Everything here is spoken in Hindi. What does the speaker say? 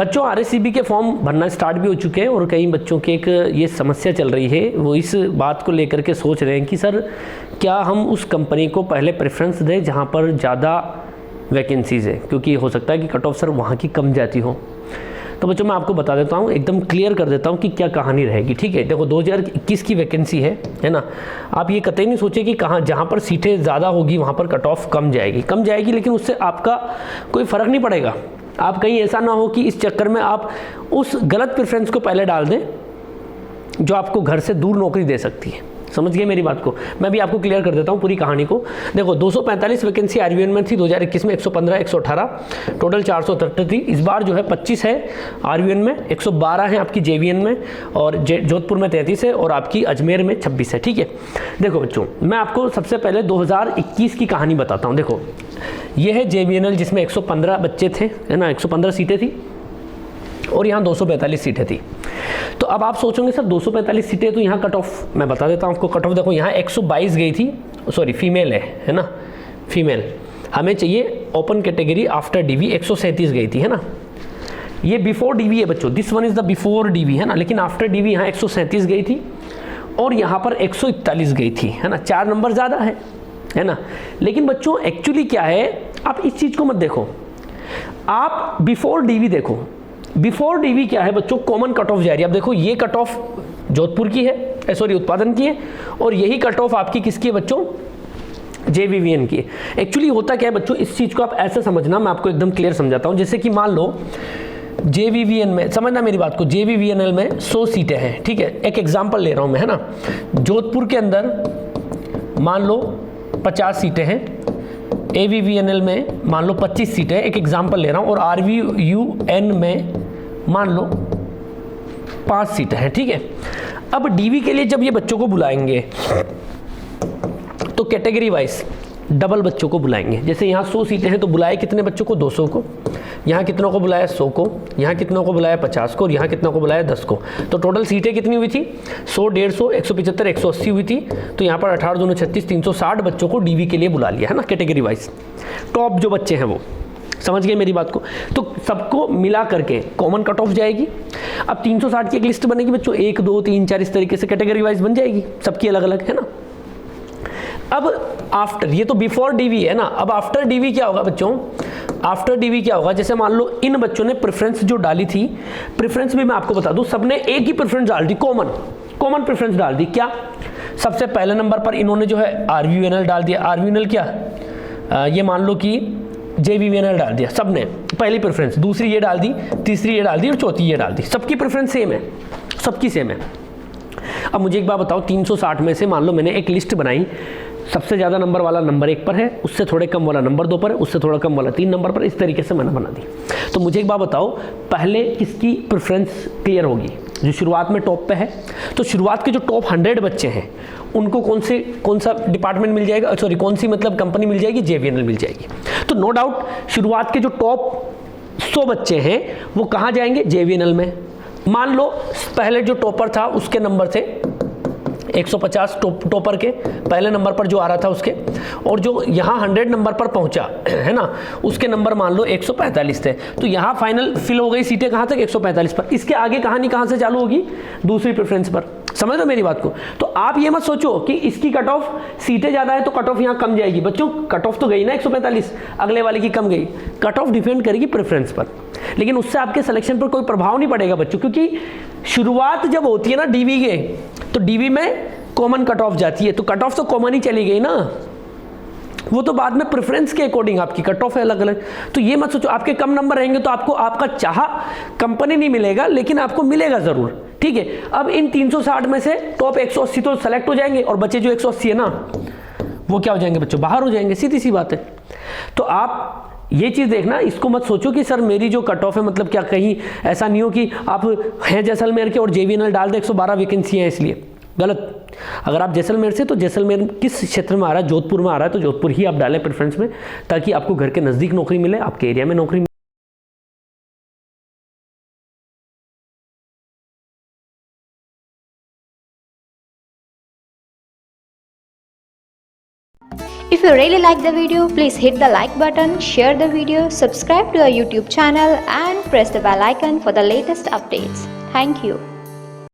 बच्चों आरएससीबी के फॉर्म भरना स्टार्ट भी हो चुके हैं और कई बच्चों के एक ये समस्या चल रही है, वो इस बात को लेकर के सोच रहे हैं कि सर क्या हम उस कंपनी को पहले प्रेफरेंस दें जहाँ पर ज़्यादा वैकेंसीज़ है, क्योंकि हो सकता है कि कट ऑफ सर वहाँ की कम जाती हो। तो बच्चों मैं आपको बता देता हूँ, एकदम क्लियर कर देता हूँ कि क्या कहानी रहेगी। ठीक है, देखो 2021 की वैकेंसी है ना। आप ये कतई नहीं सोचे कि कहाँ जहाँ पर सीटें ज़्यादा होगी वहाँ पर कट ऑफ कम जाएगी, लेकिन उससे आपका कोई फ़र्क नहीं पड़ेगा। आप कहीं ऐसा ना हो कि इस चक्कर में आप उस गलत प्रेफरेंस को पहले डाल दें जो आपको घर से दूर नौकरी दे सकती है। समझ गए मेरी बात को? मैं भी आपको क्लियर कर देता हूँ पूरी कहानी को। देखो 245 वैकेंसी आरवीएन में थी 2021 में, 115 118 टोटल 473 थी। इस बार जो है 25 है आरवीएन में, 112 है आपकी जेवीएन में, और जोधपुर में 33 है और आपकी अजमेर में 26 है। ठीक है, देखो बच्चों मैं आपको सबसे पहले 2021 की कहानी बताता हूँ। देखो ये है जेवीएनएल जिसमें 115 बच्चे थे, है ना, 115 सीटें थी और यहाँ 245 सीटें थी। तो अब आप सोचोगे सर 245 सीटें तो यहाँ कट ऑफ, मैं बता देता हूँ आपको कट ऑफ। देखो यहाँ 122 गई थी, सॉरी फीमेल है ना, फीमेल हमें चाहिए ओपन कैटेगरी आफ्टर डीवी, 137 गई थी, है ना। ये बिफोर डीवी है बच्चों, this one is the before DV, है ना, लेकिन आफ्टर डीवी यहाँ 137 गई थी और यहाँ पर 141 गई थी, है ना, 4 नंबर ज़्यादा है ना। लेकिन बच्चों एक्चुअली क्या है, आप इस चीज़ को मत देखो, आप बिफोर डीवी देखो। बिफोर डीवी क्या है बच्चों, कॉमन कट ऑफ जा रही है। अब देखो ये कट ऑफ जोधपुर की है, सॉरी उत्पादन की है, और यही कट ऑफ आपकी किसकी है बच्चों, जेवीवीएन की है। एक्चुअली होता क्या है बच्चों, इस चीज़ को आप ऐसे समझना, मैं आपको एकदम क्लियर समझाता हूँ। जैसे कि मान लो जेवीवीएन में, समझना मेरी बात को, जेवीवीएनएल में 100 सीटें हैं, ठीक है, एक एग्जाम्पल ले रहा हूँ मैं, है ना। जोधपुर के अंदर मान लो 50 सीटें हैं, एवीवीएनएल में मान लो 25 सीटें, एक एग्जाम्पल ले रहा हूँ, और आरवीयूएन में मान लो 5 सीटें हैं, ठीक है। अब डीवी के लिए जब ये बच्चों को बुलाएंगे तो कैटेगरी वाइज डबल बच्चों को बुलाएंगे। जैसे यहाँ 100 सीटें हैं तो बुलाए कितने बच्चों को, 200 को। यहाँ कितनों को बुलाया, 100 को। यहाँ कितनों को बुलाया, 50 को। और यहाँ कितनों को बुलाया, 10 को। तो टोटल सीटें कितनी हुई थी, 100, 150, 175, 180 हुई थी। तो यहाँ पर 18 दूनी 36, 360 बच्चों को डीवी के लिए बुला लिया, है ना, कैटेगरी वाइज। टॉप जो बच्चे हैं वो, समझ गए मेरी बात को? तो सबको मिला करके कॉमन कट ऑफ जाएगी। अब 360 की एक लिस्ट बनेगी बच्चों, 1 2 3 4 इस तरीके से कैटेगरी वाइज बन जाएगी, सबकी अलग अलग, है ना। अब आफ्टर, ये तो बिफोर डीवी है ना। अब आफ्टर डीवी क्या होगा बच्चों, आफ्टर डीवी क्या होगा, जैसे मान लो इन बच्चों ने प्रेफरेंस जो डाली थी, प्रेफरेंस भी मैं आपको बता दूं, सबने एक ही प्रेफरेंस डाल दी, कॉमन प्रेफरेंस डाल दी। क्या, सबसे पहले नंबर पर इन्होंने जो है आरवीयूएनएल डाल दिया। आरवीयूएनएल क्या, ये मान लो कि जेवीवीएनएल डाल दिया सबने, पहली प्रेफरेंस, दूसरी ये डाल दी, तीसरी ये डाल दी और चौथी ये डाल दी। सबकी प्रेफरेंस सेम है, सबकी सेम है। अब मुझे एक बात बताओ, 360 में से मान लो मैंने एक लिस्ट बनाई, सबसे ज़्यादा नंबर वाला नंबर 1 पर है, उससे थोड़े कम वाला नंबर 2 पर है, उससे थोड़ा कम वाला 3 नंबर पर, इस तरीके से मैंने बना दी। तो मुझे एक बात बताओ, पहले किसकी प्रेफरेंस क्लियर होगी, जो शुरुआत में टॉप पे है। तो शुरुआत के जो टॉप 100 बच्चे हैं उनको कौन सा डिपार्टमेंट मिल जाएगा, सॉरी कौन सी मतलब कंपनी मिल जाएगी, जेवीएनएल मिल जाएगी। तो नो डाउट शुरुआत के जो टॉप 100 बच्चे हैं वो कहाँ जाएंगे, जेवीएनएल में। मान लो पहले जो टॉपर था उसके नंबर थे 150, टॉपर के पहले नंबर पर जो आ रहा था उसके, और जो यहाँ 100 नंबर पर पहुंचा, है ना, उसके नंबर मान लो 145 थे। तो यहाँ फाइनल फिल हो गई सीटें कहाँ तक, 145 पर। इसके आगे कहानी कहाँ से चालू होगी, दूसरी प्रेफरेंस पर। समझ लो मेरी बात को? तो आप ये मत सोचो कि इसकी कट ऑफ सीटें ज़्यादा है तो कट ऑफ यहाँ कम जाएगी। बच्चों कट ऑफ तो गई ना 145, अगले वाले की कम गई। कट ऑफ डिपेंड करेगी प्रेफरेंस पर, लेकिन उससे आपके सिलेक्शन पर कोई प्रभाव नहीं पड़ेगा बच्चों, क्योंकि शुरुआत जब होती है ना डीवी के, तो डीवी में कॉमन कट ऑफ जाती है, तो कट ऑफ तो कॉमन ही चली गई ना, वो तो बाद में प्रेफरेंस के अकॉर्डिंग आपकी कट ऑफ है अलग अलग। तो ये मत सोचो आपके कम नंबर रहेंगे तो आपको आपका चाहा कंपनी नहीं मिलेगा, लेकिन आपको मिलेगा जरूर, ठीक है। अब इन 360 में से टॉप 180 तो सेलेक्ट हो जाएंगे, और बचे जो 180 है ना वो क्या हो जाएंगे बच्चों, बाहर हो जाएंगे, सीधी सी बात है। तो आप ये चीज़ देखना, इसको मत सोचो कि सर मेरी जो कट ऑफ है, मतलब क्या कहीं ऐसा नहीं हो कि आप हैं जैसलमेर के और जेवीएनएल डाल दे 112 वैकेंसी है इसलिए, गलत। अगर आप जैसलमेर से, तो जैसलमेर किस क्षेत्र में आ रहा है, जोधपुर में आ रहा है तो जोधपुर ही आप डालें प्रेफरेंस में, ताकि आपको घर के नज़दीक नौकरी मिले, आपके एरिया में नौकरी मिले। If you really like the video, please hit the like button, share the video, subscribe to our YouTube channel and press the bell icon for the latest updates. Thank you.